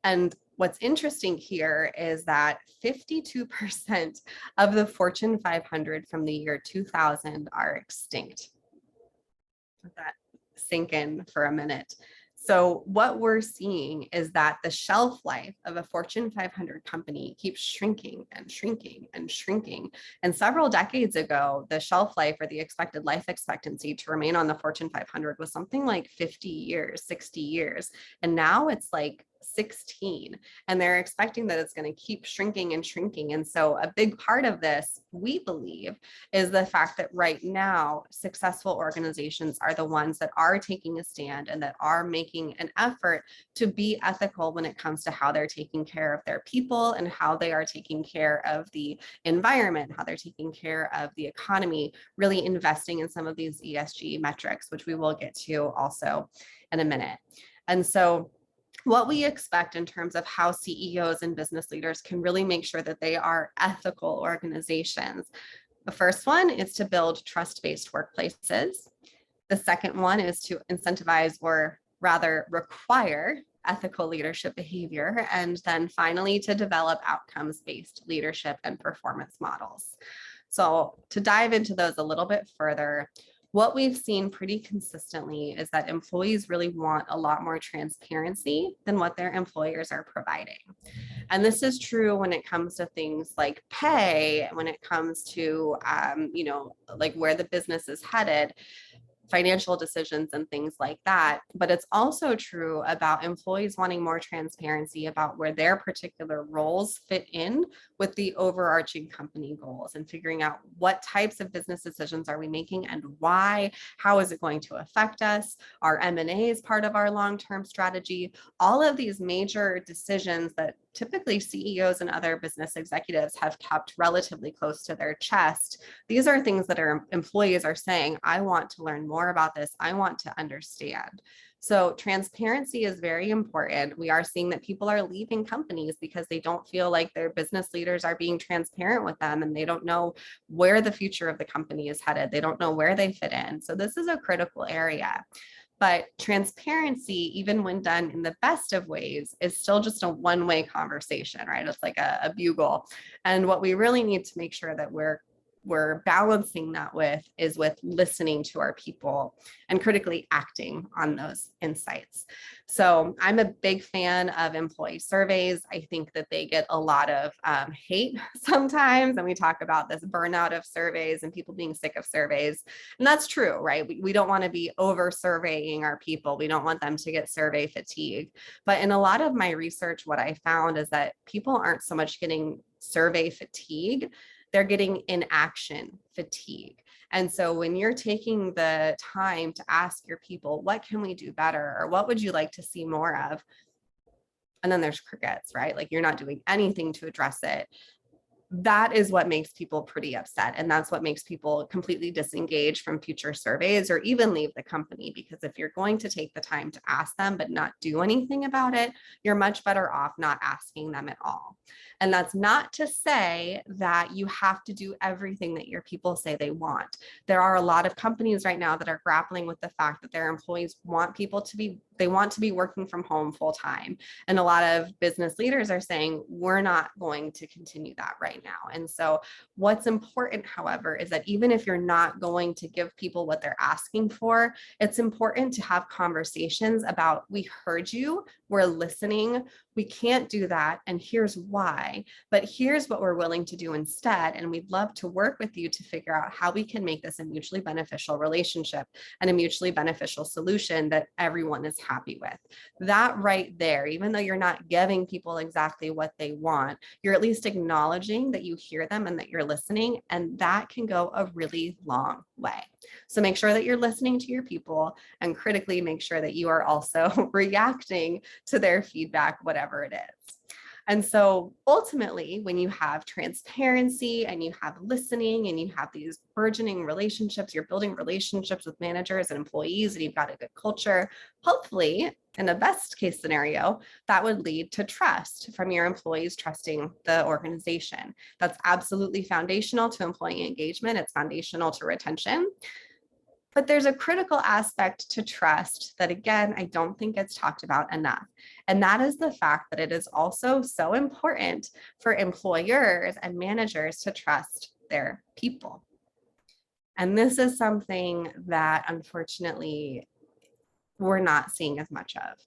B: And what's interesting here is that 52% of the Fortune 500 from the year 2000 are extinct. Let that sink in for a minute. So what we're seeing is that the shelf life of a Fortune 500 company keeps shrinking and shrinking and shrinking. And several decades ago, the shelf life, or the expected life expectancy to remain on the Fortune 500, was something like 50 years, 60 years. And now it's like 16, and they're expecting that it's going to keep shrinking and shrinking. And so a big part of this, we believe, is the fact that right now successful organizations are the ones that are taking a stand and that are making an effort to be ethical when it comes to how they're taking care of their people and how they are taking care of the environment, how they're taking care of the economy, really investing in some of these ESG metrics, which we will get to also in a minute. And so what we expect in terms of how CEOs and business leaders can really make sure that they are ethical organizations. The first one is to build trust-based workplaces. The second one is to incentivize, or rather require, ethical leadership behavior. And then finally, to develop outcomes-based leadership and performance models. So to dive into those a little bit further, what we've seen pretty consistently is that employees really want a lot more transparency than what their employers are providing. And this is true when it comes to things like pay, when it comes to, like where the business is headed, financial decisions and things like that. But it's also true about employees wanting more transparency about where their particular roles fit in with the overarching company goals, and figuring out what types of business decisions are we making and why, how is it going to affect us? Our M&A is part of our long-term strategy. All of these major decisions that typically CEOs and other business executives have kept relatively close to their chest. These are things that our employees are saying, I want to learn more about this. I want to understand. So transparency is very important. We are seeing that people are leaving companies because they don't feel like their business leaders are being transparent with them, and they don't know where the future of the company is headed. They don't know where they fit in. So this is a critical area. But transparency, even when done in the best of ways, is still just a one-way conversation, right? It's like a bugle. And what we really need to make sure that we're balancing that with is with listening to our people and critically acting on those insights. So I'm a big fan of employee surveys. I think that they get a lot of hate sometimes, and we talk about this burnout of surveys and people being sick of surveys. And that's true, right? We don't want to be over surveying our people. We don't want them to get survey fatigue. But in a lot of my research, what I found is that people aren't so much getting survey fatigue, they're getting inaction fatigue. And so when you're taking the time to ask your people, what can we do better? Or what would you like to see more of? And then there's crickets, right? Like you're not doing anything to address it. That is what makes people pretty upset. And that's what makes people completely disengage from future surveys or even leave the company. Because if you're going to take the time to ask them, but not do anything about it, you're much better off not asking them at all. And that's not to say that you have to do everything that your people say they want. There are a lot of companies right now that are grappling with the fact that their employees want people to be, they want to be working from home full time. And a lot of business leaders are saying, we're not going to continue that right now. And so what's important, however, is that even if you're not going to give people what they're asking for, it's important to have conversations about, we heard you, we're listening, we can't do that, and here's why, but here's what we're willing to do instead. And we'd love to work with you to figure out how we can make this a mutually beneficial relationship and a mutually beneficial solution that everyone is happy with. That right there, even though you're not giving people exactly what they want, you're at least acknowledging that you hear them and that you're listening, and that can go a really long way. So make sure that you're listening to your people, and critically make sure that you are also reacting to their feedback, whatever it is. And so ultimately, when you have transparency and you have listening and you have these burgeoning relationships, you're building relationships with managers and employees, and you've got a good culture, hopefully, in the best case scenario, that would lead to trust from your employees trusting the organization. That's absolutely foundational to employee engagement. It's foundational to retention. But there's a critical aspect to trust that, again, I don't think gets talked about enough. And that is the fact that it is also so important for employers and managers to trust their people. And this is something that unfortunately we're not seeing as much of.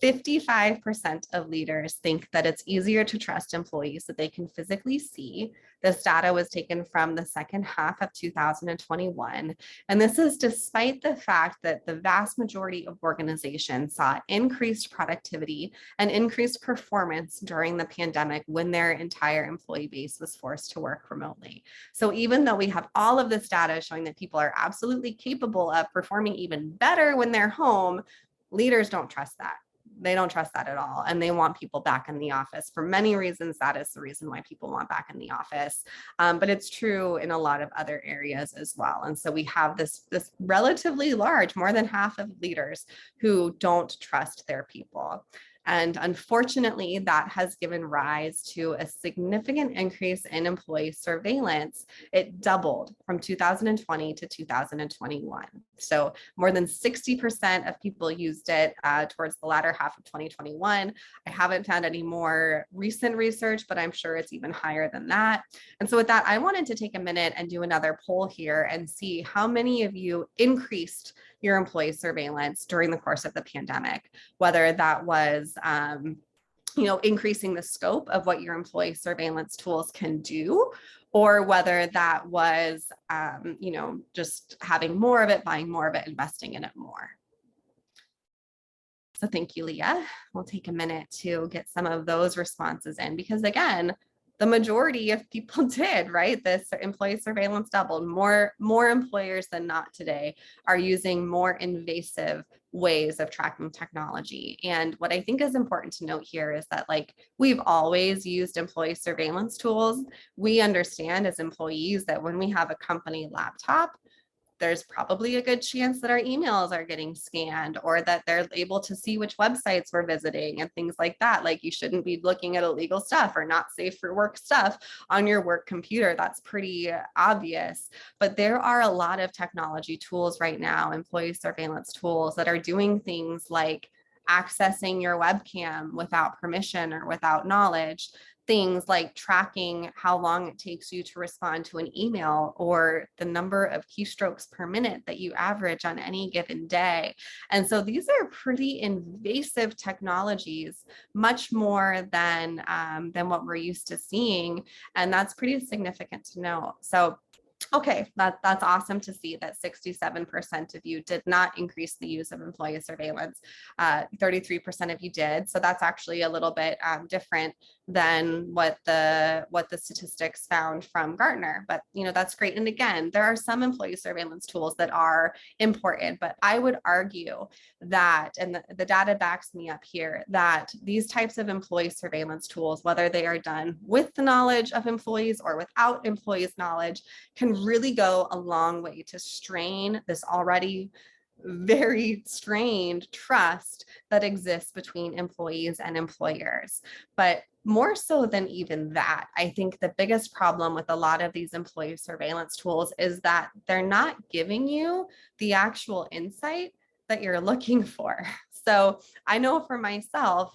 B: 55% of leaders think that it's easier to trust employees that they can physically see. This data was taken from the second half of 2021. And this is despite the fact that the vast majority of organizations saw increased productivity and increased performance during the pandemic when their entire employee base was forced to work remotely. So even though we have all of this data showing that people are absolutely capable of performing even better when they're home, leaders don't trust that. They don't trust that at all. And they want people back in the office for many reasons. That is the reason why people want back in the office. But it's true in a lot of other areas as well. And so we have this relatively large, more than half of leaders who don't trust their people. And unfortunately, that has given rise to a significant increase in employee surveillance. It doubled from 2020 to 2021. So more than 60% of people used it towards the latter half of 2021. I haven't found any more recent research, but I'm sure it's even higher than that. And so with that, I wanted to take a minute and do another poll here and see how many of you increased your employee surveillance during the course of the pandemic, whether that was increasing the scope of what your employee surveillance tools can do, or whether that was, just having more of it, buying more of it, investing in it more. So thank you, Leah. We'll take a minute to get some of those responses in, because again, the majority of people did, right? This employee surveillance doubled. More employers than not today are using more invasive ways of tracking technology. And what I think is important to note here is that, like, we've always used employee surveillance tools. We understand as employees that when we have a company laptop, there's probably a good chance that our emails are getting scanned, or that they're able to see which websites we're visiting and things like that. Like, you shouldn't be looking at illegal stuff or not safe for work stuff on your work computer. That's pretty obvious. But there are a lot of technology tools right now, employee surveillance tools, that are doing things like accessing your webcam without permission or without knowledge, things like tracking how long it takes you to respond to an email, or the number of keystrokes per minute that you average on any given day. And so these are pretty invasive technologies, much more than what we're used to seeing. And that's pretty significant to know. So okay, that's awesome to see that 67% of you did not increase the use of employee surveillance. 33% of you did. So that's actually a little bit different than what the statistics found from Gartner. But that's great. And again, there are some employee surveillance tools that are important, but I would argue that, and the data backs me up here, that these types of employee surveillance tools, whether they are done with the knowledge of employees or without employees' knowledge, can really go a long way to strain this already very strained trust that exists between employees and employers. But more so than even that, I think the biggest problem with a lot of these employee surveillance tools is that they're not giving you the actual insight that you're looking for. So I know for myself,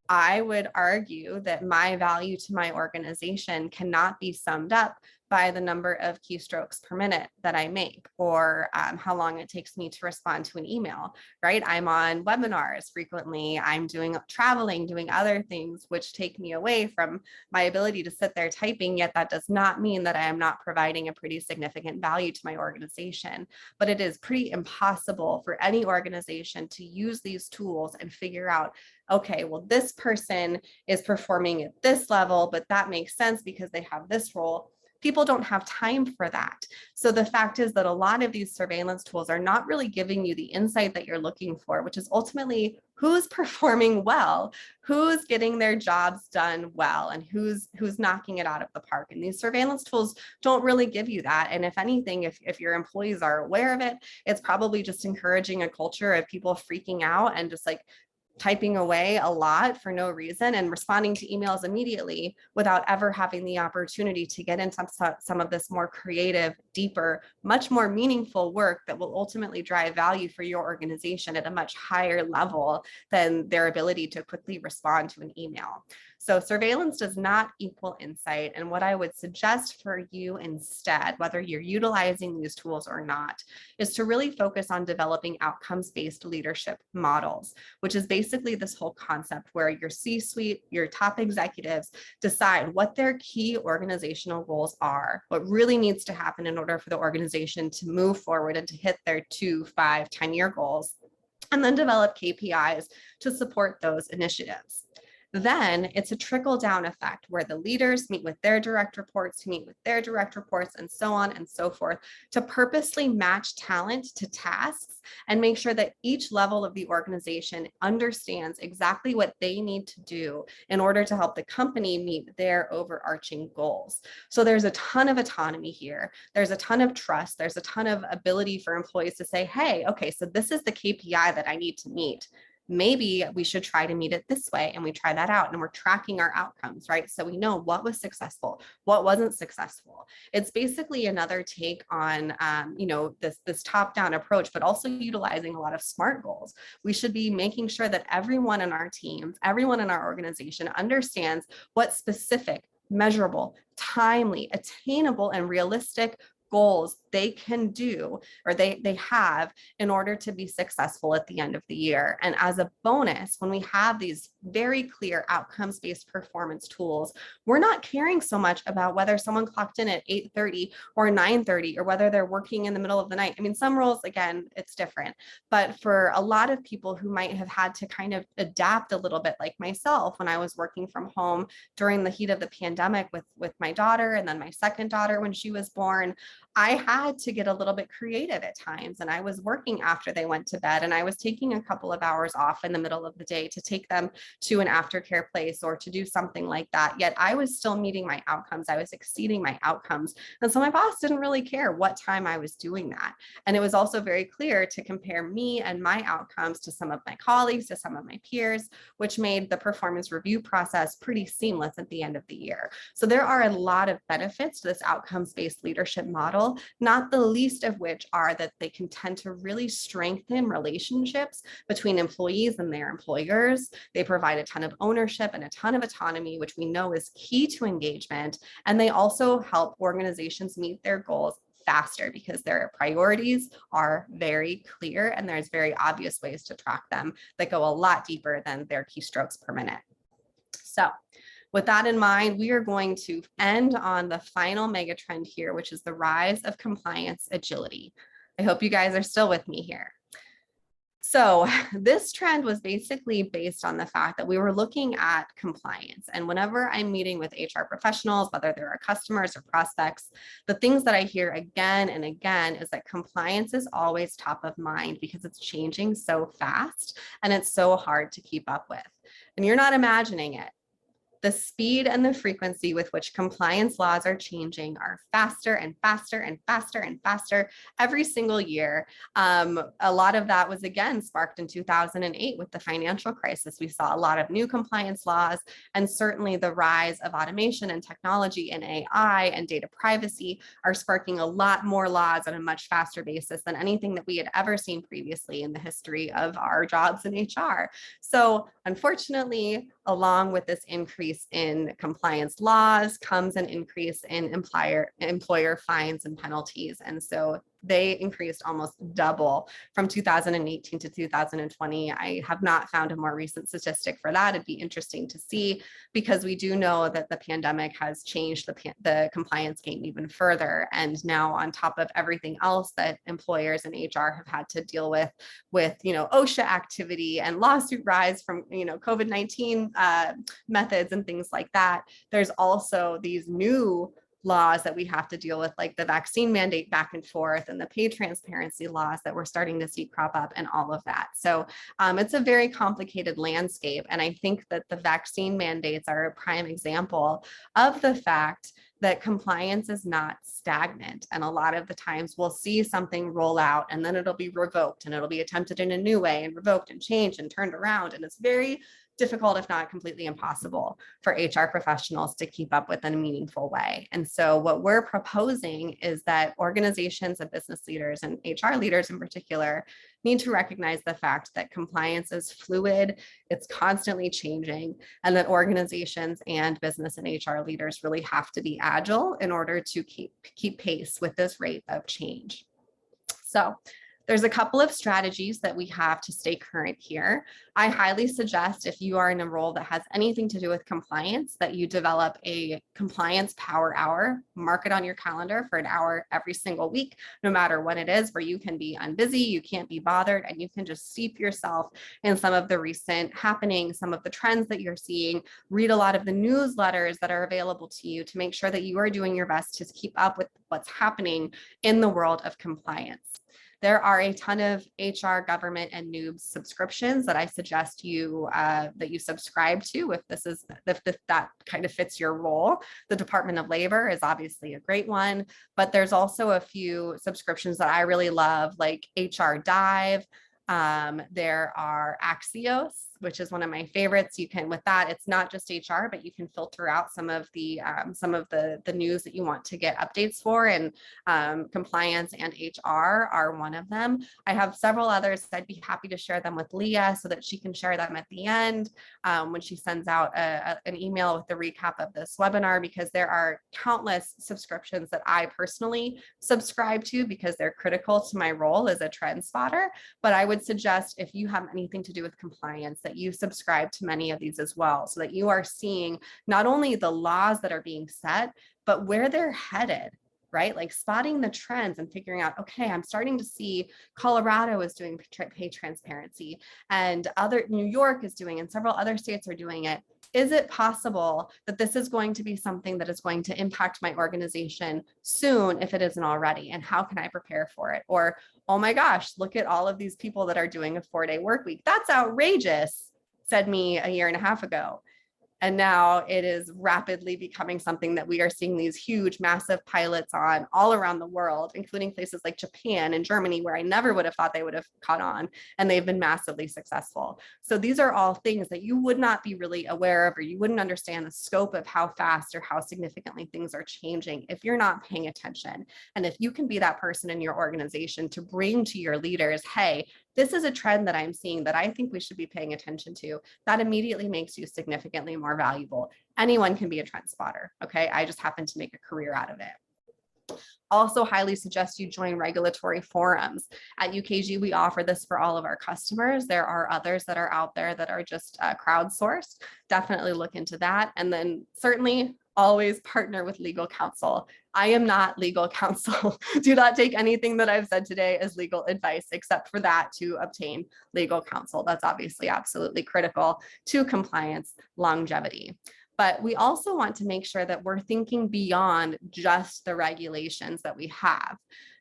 B: I would argue that my value to my organization cannot be summed up by the number of keystrokes per minute that I make, or how long it takes me to respond to an email, right? I'm on webinars frequently. I'm traveling, doing other things, which take me away from my ability to sit there typing, yet that does not mean that I am not providing a pretty significant value to my organization. But it is pretty impossible for any organization to use these tools and figure out, okay, well, this person is performing at this level, but that makes sense because they have this role. People don't have time for that. So the fact is that a lot of these surveillance tools are not really giving you the insight that you're looking for, which is ultimately who's performing well, who's getting their jobs done well, and who's knocking it out of the park. And these surveillance tools don't really give you that. And if anything, if your employees are aware of it, it's probably just encouraging a culture of people freaking out and just like typing away a lot for no reason and responding to emails immediately without ever having the opportunity to get into some of this more creative, deeper, much more meaningful work that will ultimately drive value for your organization at a much higher level than their ability to quickly respond to an email. So surveillance does not equal insight. And what I would suggest for you instead, whether you're utilizing these tools or not, is to really focus on developing outcomes-based leadership models, which is basically this whole concept where your C-suite, your top executives decide what their key organizational goals are, what really needs to happen in order for the organization to move forward and to hit their 2, 5, 10-year goals, and then develop KPIs to support those initiatives. Then it's a trickle down effect where the leaders meet with their direct reports, who meet with their direct reports, and so on and so forth, to purposely match talent to tasks and make sure that each level of the organization understands exactly what they need to do in order to help the company meet their overarching goals. So there's a ton of autonomy here. There's a ton of trust. There's a ton of ability for employees to say, hey, okay, so this is the KPI that I need to meet. Maybe we should try to meet it this way, and we try that out, and we're tracking our outcomes, right? So we know what was successful, what wasn't successful. It's basically another take on, this top-down approach, but also utilizing a lot of SMART goals. We should be making sure that everyone in our teams, everyone in our organization understands what specific, measurable, timely, attainable, and realistic goals they can do or they have in order to be successful at the end of the year. And as a bonus, when we have these very clear outcomes-based performance tools, we're not caring so much about whether someone clocked in at 8:30 or 9:30 or whether they're working in the middle of the night. I mean, some roles, again, it's different, but for a lot of people who might have had to kind of adapt a little bit, like myself, when I was working from home during the heat of the pandemic with my daughter and then my second daughter when she was born, I had to get a little bit creative at times, and I was working after they went to bed, and I was taking a couple of hours off in the middle of the day to take them to an aftercare place or to do something like that. Yet I was still meeting my outcomes. I was exceeding my outcomes. And so my boss didn't really care what time I was doing that. And it was also very clear to compare me and my outcomes to some of my colleagues, to some of my peers, which made the performance review process pretty seamless at the end of the year. So there are a lot of benefits to this outcomes-based leadership model, not the least of which are that they can tend to really strengthen relationships between employees and their employers. They provide a ton of ownership and a ton of autonomy, which we know is key to engagement. And they also help organizations meet their goals faster because their priorities are very clear and there's very obvious ways to track them that go a lot deeper than their keystrokes per minute. So with that in mind, we are going to end on the final megatrend here, which is the rise of compliance agility. I hope you guys are still with me here. So this trend was basically based on the fact that we were looking at compliance. And whenever I'm meeting with HR professionals, whether they're our customers or prospects, the things that I hear again and again is that compliance is always top of mind because it's changing so fast and it's so hard to keep up with. And you're not imagining it. The speed and the frequency with which compliance laws are changing are faster and faster and faster and faster every single year. A lot of that was again sparked in 2008 with the financial crisis. We saw a lot of new compliance laws, and certainly the rise of automation and technology and AI and data privacy are sparking a lot more laws on a much faster basis than anything that we had ever seen previously in the history of our jobs in HR. So unfortunately, along with this increase in compliance laws comes an increase in employer fines and penalties. And so they increased almost double from 2018 to 2020. I have not found a more recent statistic for that. It'd be interesting to see because we do know that the pandemic has changed the compliance game even further. And now on top of everything else that employers and HR have had to deal with OSHA activity and lawsuit rise from, COVID-19 methods and things like that, there's also these new laws that we have to deal with, like the vaccine mandate back and forth and the pay transparency laws that we're starting to see crop up and all of that. So it's a very complicated landscape. And I think that the vaccine mandates are a prime example of the fact that compliance is not stagnant. And a lot of the times we'll see something roll out and then it'll be revoked and it'll be attempted in a new way and revoked and changed and turned around. And it's very difficult, if not completely impossible, for HR professionals to keep up with in a meaningful way. And so what we're proposing is that organizations and business leaders and HR leaders in particular need to recognize the fact that compliance is fluid, it's constantly changing, and that organizations and business and HR leaders really have to be agile in order to keep pace with this rate of change. So there's a couple of strategies that we have to stay current here. I highly suggest, if you are in a role that has anything to do with compliance, that you develop a compliance power hour, mark it on your calendar for an hour every single week, no matter what it is, where you can be unbusy, you can't be bothered, and you can just steep yourself in some of the recent happenings, some of the trends that you're seeing, read a lot of the newsletters that are available to you to make sure that you are doing your best to keep up with what's happening in the world of compliance. There are a ton of HR, government, and noobs subscriptions that I suggest you that you subscribe to if that kind of fits your role. The Department of Labor is obviously a great one, but there's also a few subscriptions that I really love, like HR Dive. There are Axios, which is one of my favorites. You can, with that, it's not just HR, but you can filter out some of the news that you want to get updates for, and compliance and HR are one of them. I have several others. I'd be happy to share them with Leah so that she can share them at the end when she sends out an email with the recap of this webinar, because there are countless subscriptions that I personally subscribe to because they're critical to my role as a trend spotter. But I would suggest, if you have anything to do with compliance, that you subscribe to many of these as well, so that you are seeing not only the laws that are being set, but where they're headed, right? Like spotting the trends and figuring out, okay, I'm starting to see Colorado is doing pay transparency, and New York is doing, and several other states are doing it. Is it possible that this is going to be something that is going to impact my organization soon if it isn't already? And how can I prepare for it? Or, oh my gosh, look at all of these people that are doing a 4-day work week. That's outrageous, said me a year and a half ago. And now it is rapidly becoming something that we are seeing these huge, massive pilots on all around the world, including places like Japan and Germany, where I never would have thought they would have caught on, and they've been massively successful. So these are all things that you would not be really aware of, or you wouldn't understand the scope of how fast or how significantly things are changing if you're not paying attention. And if you can be that person in your organization to bring to your leaders, hey, this is a trend that I'm seeing that I think we should be paying attention to, that immediately makes you significantly more valuable. Anyone can be a trend spotter, okay? I just happen to make a career out of it. Also highly suggest you join regulatory forums. At UKG, we offer this for all of our customers. There are others that are out there that are just crowdsourced. Definitely look into that. And then certainly always partner with legal counsel. I am not legal counsel. Do not take anything that I've said today as legal advice, except for that to obtain legal counsel. That's obviously absolutely critical to compliance longevity. But we also want to make sure that we're thinking beyond just the regulations that we have.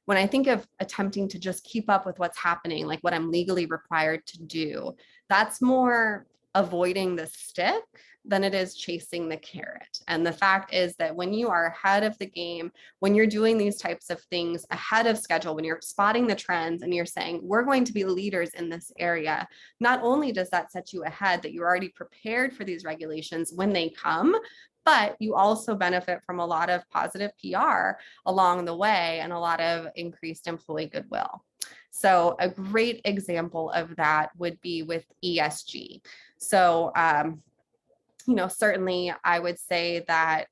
B: When I think of attempting to just keep up with what's happening, like what I'm legally required to do, that's more avoiding the stick than it is chasing the carrot. And the fact is that when you are ahead of the game, when you're doing these types of things ahead of schedule, when you're spotting the trends and you're saying, we're going to be leaders in this area, not only does that set you ahead, that you're already prepared for these regulations when they come, but you also benefit from a lot of positive PR along the way and a lot of increased employee goodwill. So a great example of that would be with ESG. So, certainly I would say that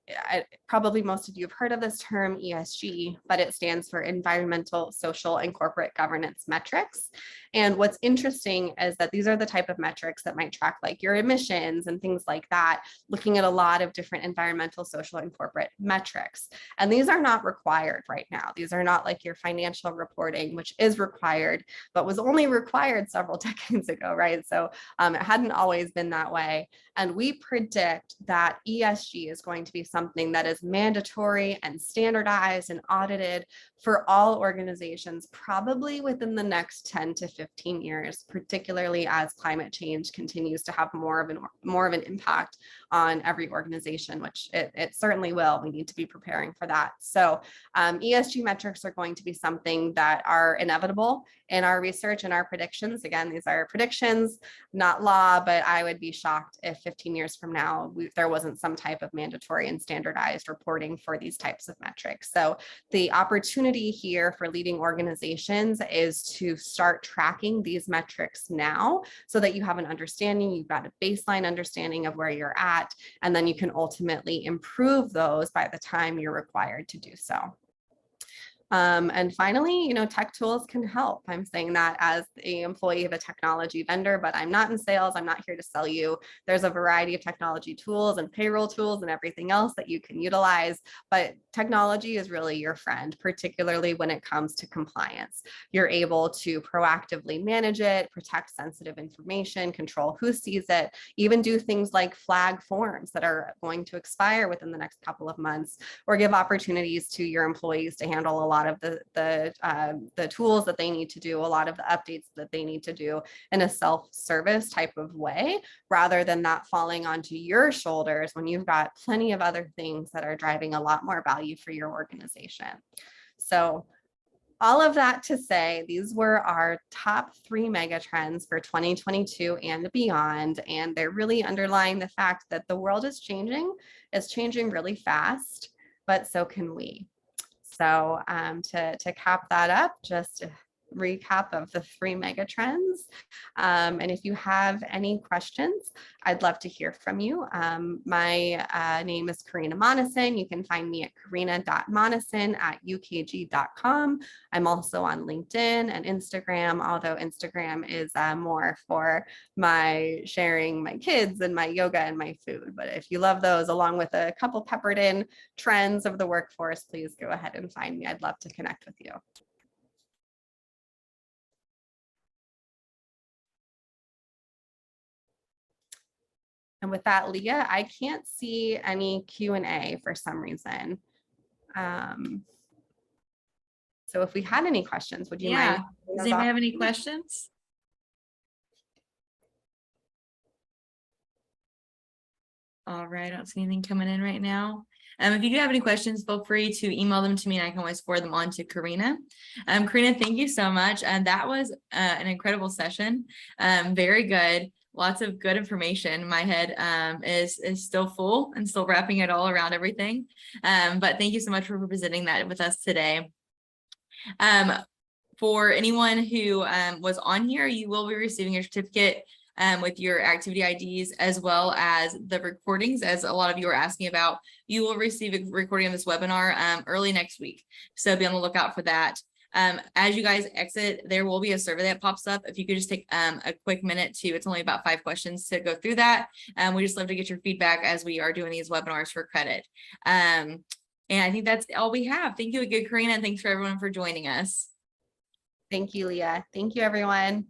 B: probably most of you have heard of this term ESG, but it stands for environmental, social, and corporate governance metrics. And what's interesting is that these are the type of metrics that might track like your emissions and things like that, looking at a lot of different environmental, social, and corporate metrics. And these are not required right now. These are not like your financial reporting, which is required, but was only required several decades ago, right? So it hadn't always been that way. And we predict predict that ESG is going to be something that is mandatory and standardized and audited for all organizations, probably within the next 10 to 15 years, particularly as climate change continues to have more of an impact on every organization, which it certainly will. We need to be preparing for that. So ESG metrics are going to be something that are inevitable in our research and our predictions. Again, these are predictions, not law, but I would be shocked if 15 years from now, there wasn't some type of mandatory and standardized reporting for these types of metrics. So the opportunity here for leading organizations is to start tracking these metrics now so that you have an understanding, you've got a baseline understanding of where you're at, and then you can ultimately improve those by the time you're required to do so. And finally, tech tools can help. I'm saying that as the employee of a technology vendor, but I'm not in sales. I'm not here to sell you. There's a variety of technology tools and payroll tools and everything else that you can utilize, but technology is really your friend, particularly when it comes to compliance. You're able to proactively manage it, protect sensitive information, control who sees it, even do things like flag forms that are going to expire within the next couple of months, or give opportunities to your employees to handle a lot of the tools that they need to do, a lot of the updates that they need to do in a self-service type of way, rather than that falling onto your shoulders when you've got plenty of other things that are driving a lot more value for your organization. So all of that to say, these were our top 3 mega trends for 2022 and beyond. And they're really underlying the fact that the world is changing. It's changing really fast, but so can we. So to cap that up, just a recap of the 3 mega trends. And if you have any questions, I'd love to hear from you. My name is Karina Monesson. You can find me at karina.monesson@ukg.com. I'm also on LinkedIn and Instagram, although Instagram is more for my sharing my kids and my yoga and my food. But if you love those, along with a couple peppered in trends of the workforce, please go ahead and find me. I'd love to connect with you. And with that, Leah, I can't see any Q&A for some reason. So if we had any questions, would you mind?
A: Does anybody have any questions? All right, I don't see anything coming in right now. If you do have any questions, feel free to email them to me and I can always forward them on to Karina. Karina, thank you so much. And that was an incredible session. Very good. Lots of good information. My head is still full and still wrapping it all around everything. But thank you so much for presenting that with us today. For anyone who was on here, you will be receiving your certificate with your activity IDs, as well as the recordings, as a lot of you are asking about. You will receive a recording of this webinar early next week. So be on the lookout for that. As you guys exit, there will be a survey that pops up. If you could just take a quick minute to, it's only about 5 questions to go through that. We just love to get your feedback as we are doing these webinars for credit. And I think that's all we have. Thank you again, Karina, and thanks for everyone for joining us.
B: Thank you, Leah. Thank you, everyone.